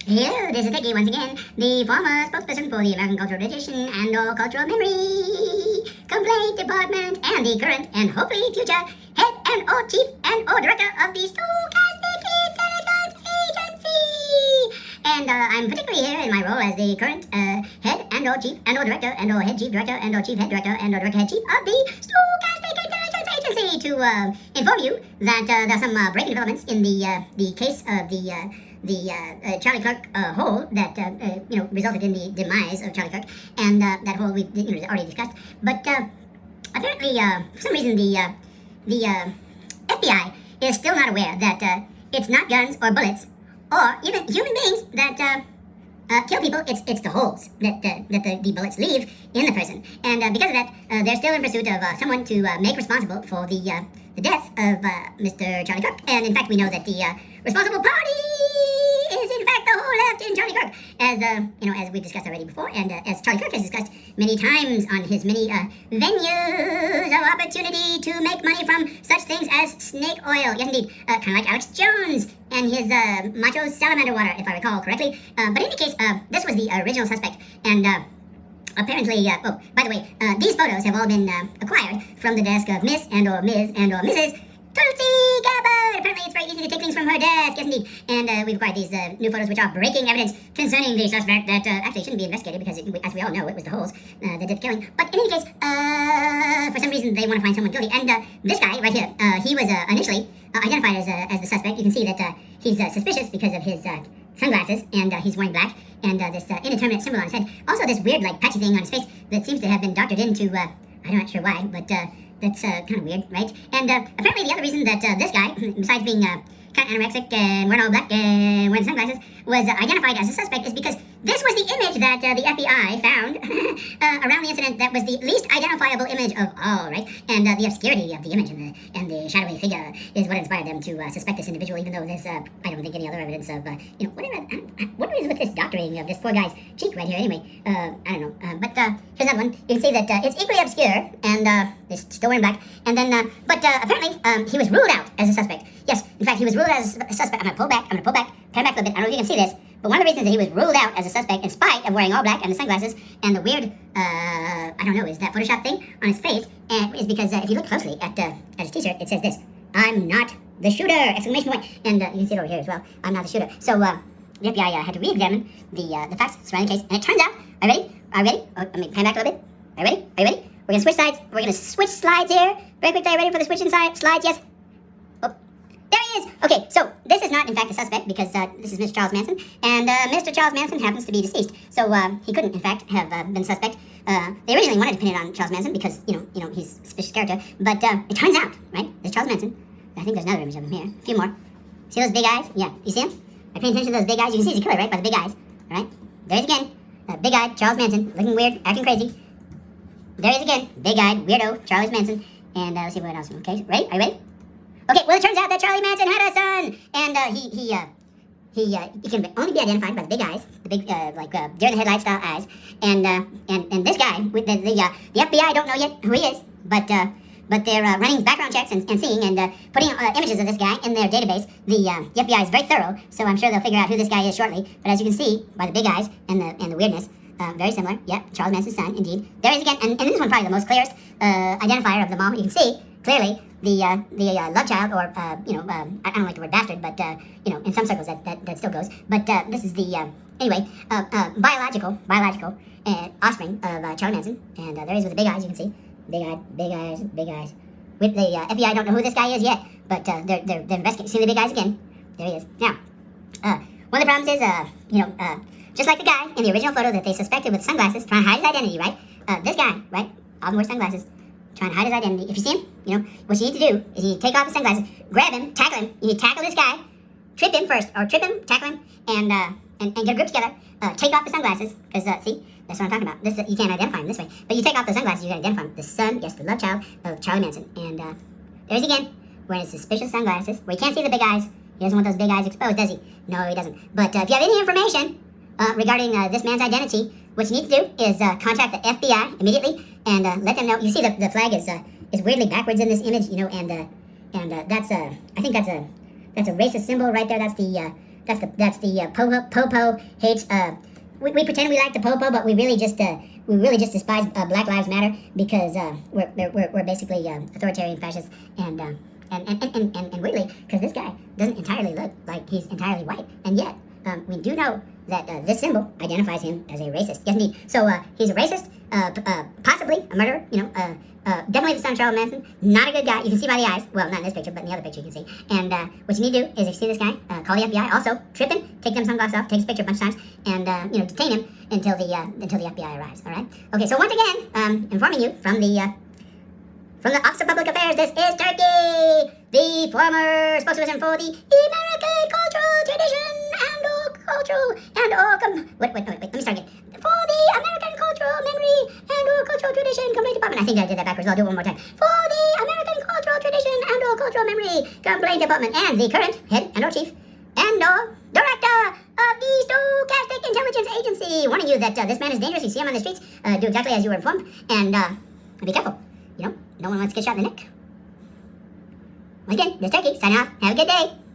Hello, this is Vicky once again, the former spokesperson for the American Cultural Tradition and or Cultural Memory Complaint Department and the current and hopefully future head and or chief and or director of the Stochastic Intelligence Agency. And I'm particularly here in my role as the current head and or chief and or director and or head chief director and or chief head director and or director head chief of the Stochastic Intelligence Agency to inform you that there's some breaking developments in the case of the Charlie Kirk hole that resulted in the demise of Charlie Kirk, and that hole we already discussed. But apparently, for some reason, the FBI is still not aware that it's not guns or bullets or even human beings that kill people. It's the holes that the bullets leave in the person, and because of that, they're still in pursuit of someone to make responsible for the death of Mr. Charlie Kirk. And in fact, we know that the responsible party is in fact the hole left in Charlie Kirk, as we discussed already before, and as Charlie Kirk has discussed many times on his many venues of opportunity to make money from such things as snake oil. Yes, indeed, kind of like Alex Jones and his macho salamander water, if I recall correctly. But in any case, this was the original suspect, and apparently, oh, by the way, these photos have all been acquired from the desk of Miss and or Ms. and or Mrs. Tulsi Gabbard. Apparently, it's very easy to take things from her desk, yes indeed. And we've acquired these new photos, which are breaking evidence concerning the suspect that actually shouldn't be investigated because, as we all know, it was the holes that did the killing. But in any case, for some reason, they want to find someone guilty. And this guy right here, he was initially identified as the suspect. You can see that he's suspicious because of his sunglasses, and he's wearing black, and this indeterminate symbol on his head. Also, this weird, like, patchy thing on his face that seems to have been doctored into, I'm not sure why, but that's kind of weird, right? And apparently the other reason that this guy, besides being kind of anorexic and wearing all black and wearing sunglasses, was identified as a suspect is because this was the image that the FBI found around the incident that was the least identifiable image of all, right? And the obscurity of the image and the shadowy figure is what inspired them to suspect this individual, even though there's, I don't think, any other evidence of, what is with this doctoring of this poor guy's cheek right here anyway? I don't know. But here's another one. You can see that it's equally obscure, and it's still wearing black. And then, but apparently, he was ruled out as a suspect. Yes, in fact, he was ruled out as a suspect. I'm going to pull back, pan back a little bit. I don't know if you can see this, but one of the reasons that he was ruled out as a suspect, in spite of wearing all black and the sunglasses and the weird, I don't know, is that Photoshop thing on his face, is because if you look closely at his t-shirt, it says this: "I'm not the shooter!" Exclamation point. And you can see it over here as well. I'm not the shooter. So the FBI had to re-examine the facts surrounding the case, and it turns out, are you ready? Oh, let me pan back a little bit. Are you ready? We're gonna switch sides. We're gonna switch slides here. Very quickly, are you ready for the switching slides? Yes. There he is! Okay, so this is not, in fact, a suspect because this is Mr. Charles Manson, and Mr. Charles Manson happens to be deceased. So he couldn't, in fact, have been suspect. They originally wanted to pin it on Charles Manson because, he's a suspicious character. But it turns out, right, there's Charles Manson. I think there's another image of him here. A few more. See those big eyes? Yeah, you see him? I pay attention to those big eyes. You can see he's a killer, right, by the big eyes. All right? There he is again. Big-eyed Charles Manson, looking weird, acting crazy. There he is again. Big-eyed, weirdo Charles Manson. And let's see what else. Okay, ready? Are you ready? Okay, well, it turns out that Charlie Manson had a son, and he can only be identified by the big eyes, the big deer in the headlight style eyes, and this guy with the FBI don't know yet who he is, but they're running background checks and seeing and putting images of this guy in their database. The FBI is very thorough, so I'm sure they'll figure out who this guy is shortly. But as you can see by the big eyes and the weirdness, very similar. Yep, Charles Manson's son, indeed. There he is again, and this one probably the most clearest identifier of them all. You can see clearly the love child, or I don't like the word bastard, but in some circles that still goes. But this is the biological offspring of Charlie Manson, and there he is with the big eyes. You can see big eyes. With the FBI don't know who this guy is yet, but they're investigating. See the big eyes again. There he is. Now, one of the problems is just like the guy in the original photo that they suspected with sunglasses, trying to hide his identity, right? This guy, right, often wears sunglasses, trying to hide his identity. If you see him, what you need to do is you need to take off his sunglasses, grab him, tackle him. You need to tackle this guy, trip him first, or trip him, tackle him, and get a group together. Take off the sunglasses, because see, that's what I'm talking about. This you can't identify him this way, but you take off the sunglasses, you can identify him. The son, yes, the love child of Charlie Manson, and there's again wearing his suspicious sunglasses, where you can't see the big eyes. He doesn't want those big eyes exposed, does he? No, he doesn't. But if you have any information regarding this man's identity, what you need to do is contact the FBI immediately and let them know. You see the flag is weirdly backwards in this image, and that's I think that's a racist symbol right there. That's the That's the Popo hates. We pretend we like the Popo, but we really just despise Black Lives Matter because we're basically authoritarian fascists and weirdly, because this guy doesn't entirely look like he's entirely white, and yet we do know that this symbol identifies him as a racist. Yes, indeed. So he's a racist, possibly a murderer. Definitely the son of Charles Manson. Not a good guy. You can see by the eyes. Well, not in this picture, but in the other picture you can see. And what you need to do is, if you see this guy, call the FBI. Also, tripping, take them sunglasses off, take his picture a bunch of times, and detain him until the FBI arrives. All right. Okay. So once again, informing you from the Office of Public Affairs, this is Turkey, the former spokesperson for the American cultural tradition wait, let me start again. For the American cultural memory and/or cultural tradition complaint department. I think I did that backwards. I'll do it one more time. For the American cultural tradition and/or cultural memory complaint department and the current head and/or chief and/or director of the Stochastic Intelligence Agency, warning you that this man is dangerous. You see him on the streets. Do exactly as you were informed, and be careful. No one wants to get shot in the neck. Once again, this is Turkey. Sign off. Have a good day.